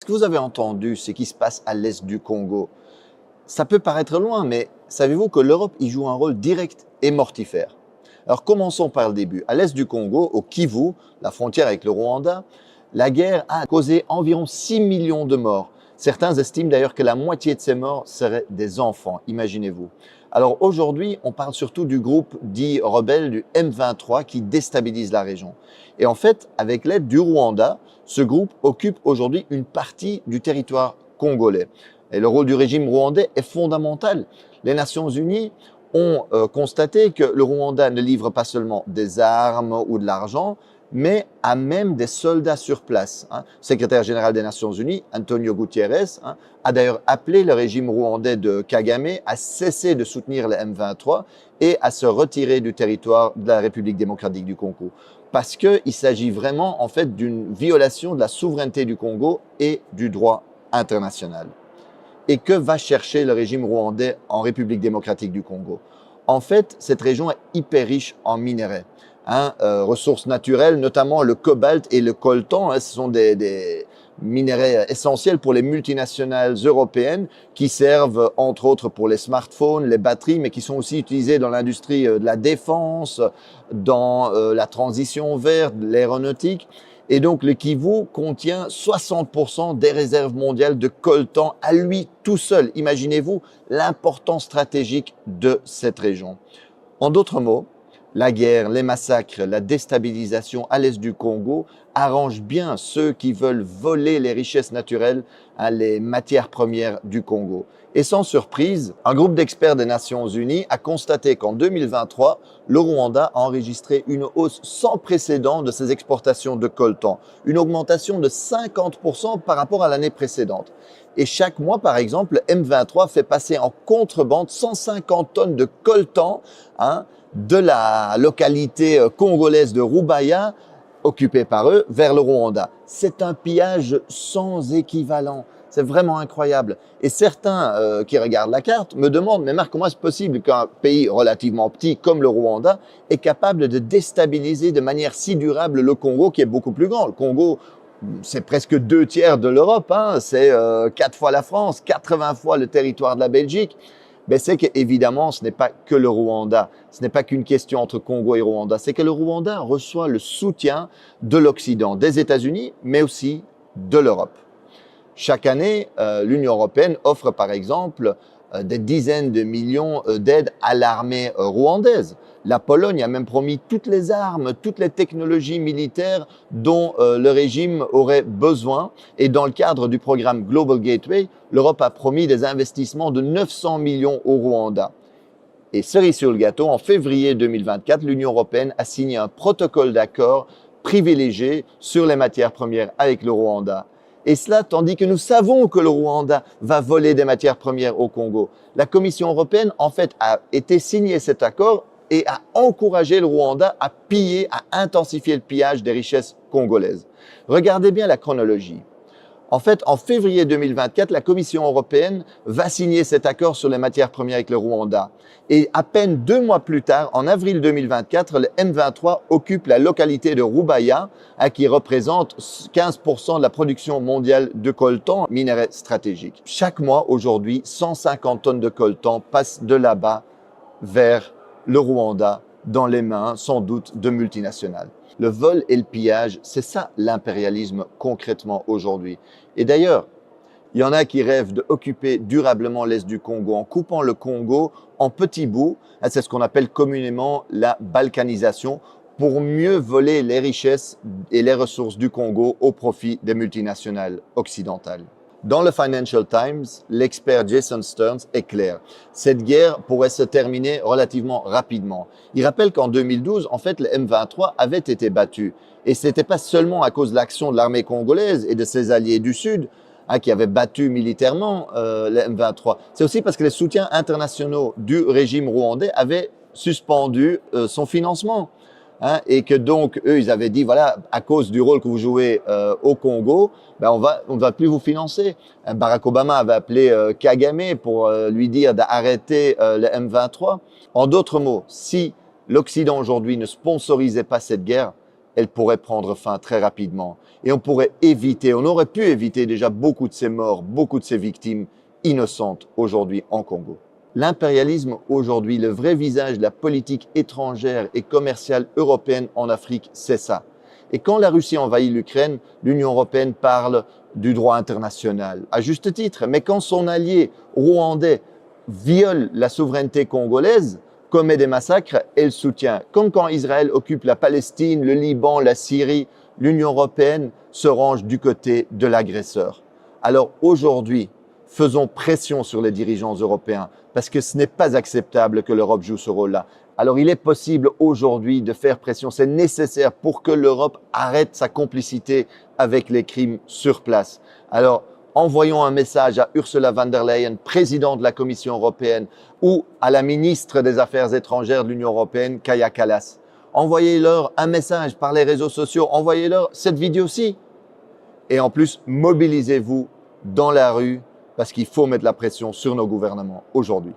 ce que vous avez entendu, ce qui se passe à l'est du Congo, ça peut paraître loin, mais savez-vous que l'Europe y joue un rôle direct et mortifère? Alors commençons par le début. À l'est du Congo, au Kivu, la frontière avec le Rwanda, la guerre a causé environ 6 millions de morts. Certains estiment d'ailleurs que la moitié de ces morts seraient des enfants, imaginez-vous. Alors aujourd'hui, on parle surtout du groupe dit rebelle du M23 qui déstabilise la région. Et en fait, avec l'aide du Rwanda, ce groupe occupe aujourd'hui une partie du territoire congolais. Et le rôle du régime rwandais est fondamental. Les Nations Unies ont constaté que le Rwanda ne livre pas seulement des armes ou de l'argent, mais a même des soldats sur place. Le secrétaire général des Nations Unies, Antonio Guterres, a d'ailleurs appelé le régime rwandais de Kagame à cesser de soutenir le M23 et à se retirer du territoire de la République démocratique du Congo. Parce qu'il s'agit vraiment en fait d'une violation de la souveraineté du Congo et du droit international. Et que va chercher le régime rwandais en République démocratique du Congo? En fait, cette région est hyper riche en minerais, ressources naturelles, notamment le cobalt et le coltan. Ce sont des minerais essentiels pour les multinationales européennes qui servent entre autres pour les smartphones, les batteries, mais qui sont aussi utilisés dans l'industrie de la défense, dans la transition verte, l'aéronautique. Et donc, le Kivu contient 60% des réserves mondiales de coltan à lui tout seul. Imaginez-vous l'importance stratégique de cette région. En d'autres mots, la guerre, les massacres, la déstabilisation à l'est du Congo arrangent bien ceux qui veulent voler les richesses naturelles, les matières premières du Congo. Et sans surprise, un groupe d'experts des Nations Unies a constaté qu'en 2023, le Rwanda a enregistré une hausse sans précédent de ses exportations de coltan, une augmentation de 50% par rapport à l'année précédente. Et chaque mois, par exemple, M23 fait passer en contrebande 150 tonnes de coltan de la localité congolaise de Rubaya, occupée par eux, vers le Rwanda. C'est un pillage sans équivalent. C'est vraiment incroyable. Et certains qui regardent la carte me demandent, mais Marc, comment est-ce possible qu'un pays relativement petit comme le Rwanda est capable de déstabiliser de manière si durable le Congo, qui est beaucoup plus grand? Le Congo, c'est presque 2/3 de l'Europe, c'est 4 fois la France, 80 fois le territoire de la Belgique. Ben c'est qu'évidemment, ce n'est pas que le Rwanda, ce n'est pas qu'une question entre Congo et Rwanda, c'est que le Rwanda reçoit le soutien de l'Occident, des États-Unis, mais aussi de l'Europe. Chaque année, l'Union européenne offre par exemple des dizaines de millions d'aides à l'armée rwandaise. La Pologne a même promis toutes les armes, toutes les technologies militaires dont le régime aurait besoin. Et dans le cadre du programme Global Gateway, l'Europe a promis des investissements de 900 millions au Rwanda. Et cerise sur le gâteau, en février 2024, l'Union européenne a signé un protocole d'accord privilégié sur les matières premières avec le Rwanda. Et cela tandis que nous savons que le Rwanda va voler des matières premières au Congo. La Commission européenne, en fait, a été signé cet accord et a encouragé le Rwanda à piller, à intensifier le pillage des richesses congolaises. Regardez bien la chronologie. En fait, en février 2024, la Commission européenne va signer cet accord sur les matières premières avec le Rwanda. Et à peine 2 mois plus tard, en avril 2024, le M23 occupe la localité de Rubaya, qui représente 15% de la production mondiale de coltan, minerai stratégique. Chaque mois, aujourd'hui, 150 tonnes de coltan passent de là-bas vers le Rwanda, dans les mains, sans doute, de multinationales. Le vol et le pillage, c'est ça l'impérialisme concrètement aujourd'hui. Et d'ailleurs, il y en a qui rêvent d'occuper durablement l'Est du Congo en coupant le Congo en petits bouts. C'est ce qu'on appelle communément la balkanisation, pour mieux voler les richesses et les ressources du Congo au profit des multinationales occidentales. Dans le Financial Times, l'expert Jason Stearns est clair. Cette guerre pourrait se terminer relativement rapidement. Il rappelle qu'en 2012, en fait, le M23 avait été battu. Et ce n'était pas seulement à cause de l'action de l'armée congolaise et de ses alliés du Sud, qui avaient battu militairement le M23. C'est aussi parce que les soutiens internationaux du régime rwandais avaient suspendu son financement. Et que donc, eux, ils avaient dit, voilà, à cause du rôle que vous jouez au Congo, on ne va plus vous financer. Barack Obama avait appelé Kagame pour lui dire d'arrêter le M23. En d'autres mots, si l'Occident aujourd'hui ne sponsorisait pas cette guerre, elle pourrait prendre fin très rapidement. Et on pourrait éviter, on aurait pu éviter déjà beaucoup de ces morts, beaucoup de ces victimes innocentes aujourd'hui en Congo. L'impérialisme aujourd'hui, le vrai visage de la politique étrangère et commerciale européenne en Afrique, c'est ça. Et quand la Russie envahit l'Ukraine, l'Union européenne parle du droit international, à juste titre. Mais quand son allié rwandais viole la souveraineté congolaise, commet des massacres, elle soutient. Comme quand Israël occupe la Palestine, le Liban, la Syrie, l'Union européenne se range du côté de l'agresseur. Alors aujourd'hui, faisons pression sur les dirigeants européens parce que ce n'est pas acceptable que l'Europe joue ce rôle-là. Alors il est possible aujourd'hui de faire pression, c'est nécessaire pour que l'Europe arrête sa complicité avec les crimes sur place. Alors envoyons un message à Ursula von der Leyen, présidente de la Commission européenne, ou à la ministre des Affaires étrangères de l'Union européenne, Kaja Kallas. Envoyez-leur un message par les réseaux sociaux, envoyez-leur cette vidéo-ci. Et en plus, mobilisez-vous dans la rue parce qu'il faut mettre la pression sur nos gouvernements aujourd'hui.